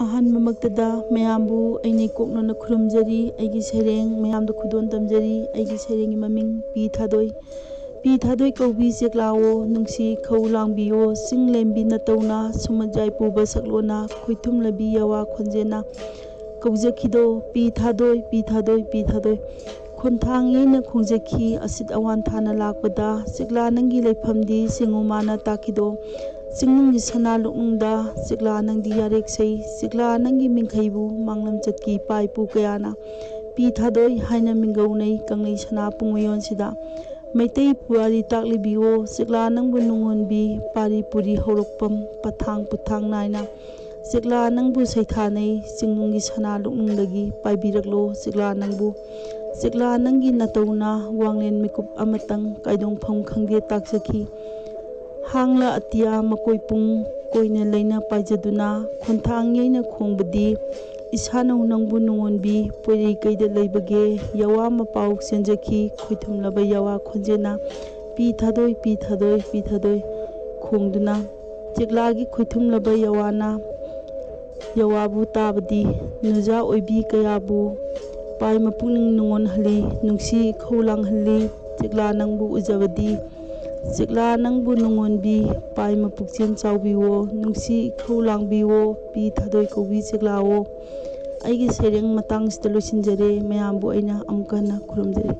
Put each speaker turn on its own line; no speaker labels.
ꯑꯍꯥꯟꯕꯃꯛꯇꯗ ꯃꯌꯥꯝꯕꯨ ꯑꯩꯅ ꯀꯣꯛꯅꯅ ꯈꯨꯔꯨꯝꯖꯔꯤ ꯑꯩꯒꯤ ꯁꯩꯔꯦꯡ ꯃꯌꯥꯝꯗ ꯈꯨꯗꯣꯜ ꯇꯝꯖꯔꯤ ꯑꯩꯒꯤ ꯁꯩꯔꯦꯡꯒꯤ ꯃꯃꯤꯡ ꯄꯤ ꯊꯥꯗꯣꯏ ꯄꯤ ꯊꯥꯗꯣꯏ ꯀꯧꯕꯤ ꯆꯦꯛꯂꯥꯋꯣ ꯅꯨꯡꯁꯤ ꯈꯧ ꯂꯥꯡꯕꯤꯌꯣ ꯆꯤꯡ ꯂꯦꯝꯕꯤ ꯅꯇꯧꯅ ꯁꯨꯃꯟꯖꯥꯏ ꯄꯨꯕ ꯁꯛꯂꯣꯅ ꯈꯣꯏꯊꯨꯝꯂꯕꯤ ꯌꯥꯋꯥ ꯈꯣꯟꯖꯦꯜꯅ ꯀꯧꯖꯈꯤꯗꯣ ꯄꯤ ꯊꯥꯗꯣꯏ ꯄꯤ ꯊꯥꯗꯣꯏ ꯄꯤ ꯊꯥꯗꯣꯏ ꯈꯣꯟꯊꯥꯡ ꯌꯩꯅ ꯈꯣꯡꯖꯈꯤ ꯑꯁꯤꯠ ꯑꯋꯥꯟ ꯊꯥꯅ ꯂꯥꯛꯄꯗ ꯆꯦꯛꯂꯥ ꯅꯪꯒꯤ ꯂꯩꯐꯝꯗꯤ ꯆꯤꯡꯉꯨ ꯃꯥꯅ ꯇꯥꯛꯈꯤꯗꯣ ꯆꯤꯡꯅꯨꯡꯒꯤ ꯁꯅꯥ ꯂꯨꯛꯅꯨꯡꯗ ꯆꯦꯛꯂꯥ ꯅꯪꯗꯤ ꯌꯥꯔꯦꯛꯁꯩ ꯆꯦꯛꯂꯥ ꯅꯪꯒꯤ ꯃꯤꯡꯈꯩꯕꯨ ꯃꯥꯡꯂꯝ ꯆꯠꯀꯤ ꯏꯄꯥ ꯏꯄꯨ ꯀꯌꯥꯅ ꯄꯤ ꯊꯥꯗꯣꯏ ꯍꯥꯏꯅ ꯃꯤꯡꯒꯧꯅꯩ ꯀꯪꯂꯩ ꯁꯅꯥ ꯄꯨꯡꯃꯌꯣꯟꯁꯤꯗ ꯃꯩꯇꯩ ꯄꯨꯋꯥꯔꯤ ꯇꯥꯛꯂꯤꯕꯤꯌꯣ ꯆꯦꯛꯂꯥ ꯅꯪꯕꯨ ꯅꯨꯡꯉꯣꯟꯕꯤ ꯄꯥꯔꯤ ꯄꯨꯔꯤ ꯍꯧꯔꯛꯐꯝ ꯄꯊꯥꯡ ꯄꯨꯊꯥꯡ ꯅꯥꯏꯅ ꯆꯦꯛꯂꯥ ꯅꯪꯕꯨ ꯁꯩꯊꯥꯅꯩ ꯆꯤꯡꯅꯨꯡꯒꯤ ꯁꯅꯥ ꯂꯨꯛꯅꯨꯡꯗꯒꯤ ꯄꯥꯏꯕꯤꯔꯛꯂꯣ ꯆꯦꯛꯂꯥ ꯅꯪꯕꯨ ꯆꯦꯛꯂꯥ ꯅꯪꯒꯤ ꯅꯇꯧꯅ ꯋꯥꯡꯂꯦꯟ ꯃꯤꯀꯨꯞ ꯑꯃꯇꯪ ꯀꯥꯏꯗꯣꯡꯐꯝ ꯈꯪꯗꯦ ꯇꯥꯛꯆꯈꯤ ꯍꯥꯡꯂ ꯑꯇꯤꯌꯥ ꯃꯀꯣꯏ ꯄꯨꯡ ꯀꯣꯏꯅ ꯂꯩꯅ ꯄꯥꯏꯖꯗꯨꯅ ꯈꯣꯟꯊꯥꯡ ꯌꯩꯅ ꯈꯣꯡꯕꯗꯤ ꯏꯁꯥꯅꯧ ꯅꯪꯕꯨ ꯅꯨꯡꯉꯣꯟꯕꯤ ꯄꯣꯏꯔꯩ ꯀꯩꯗ ꯂꯩꯕꯒꯦ ꯌꯥꯋꯥ ꯃꯄꯥꯎ ꯆꯦꯟꯖꯈꯤ ꯈꯣꯏꯊꯨꯝꯂꯕ ꯌꯥꯋꯥ ꯈꯣꯟꯖꯦꯜꯅ ꯄꯤ ꯊꯥꯗꯣꯏ ꯄꯤ ꯊꯥꯗꯣꯏ ꯄꯤ ꯊꯥꯗꯣꯏ ꯈꯣꯡꯗꯨꯅ ꯆꯦꯛꯂꯥꯒꯤ ꯈꯣꯏꯊꯨꯝꯂꯕ ꯌꯥꯋꯥꯅ ꯌꯥꯋꯥꯕꯨ ꯇꯥꯕꯗꯤ ꯅꯨꯖꯥ ꯑꯣꯏꯕꯤ ꯀꯌꯥꯕꯨ ꯄꯥꯏ ꯃꯄꯨꯛꯅꯤꯡ ꯅꯨꯡꯉꯣꯟꯍꯜꯂꯤ ꯅꯨꯡꯁꯤ ꯏꯈꯧ ꯂꯥꯡꯍꯜꯂꯤ ꯆꯦꯛꯂꯥ ꯅꯪꯕꯨ ꯎꯖꯕꯗꯤ ꯆꯦꯛꯂꯥ ꯅꯪꯕꯨ ꯅꯨꯡꯉꯣꯟꯕꯤ ꯄꯥꯏ ꯃꯄꯨꯛꯆꯦꯜ ꯆꯥꯎꯕꯤꯋꯣ ꯅꯨꯡꯁꯤ ꯏꯈꯧ ꯂꯥꯡꯕꯤꯋꯣ ꯄꯤ ꯊꯥꯗꯣꯏ ꯀꯧꯕꯤ ꯆꯦꯛꯂꯥꯋꯣ ꯑꯩꯒꯤ ꯁꯩꯔꯦꯡ ꯃꯇꯥꯡꯁꯤꯗ ꯂꯣꯏꯁꯤꯟꯖꯔꯦ ꯃꯌꯥꯝꯕꯨ ꯑꯩꯅ ꯑꯃꯨꯛ ꯍꯟꯅ ꯈꯨꯔꯨꯝꯖꯔꯤ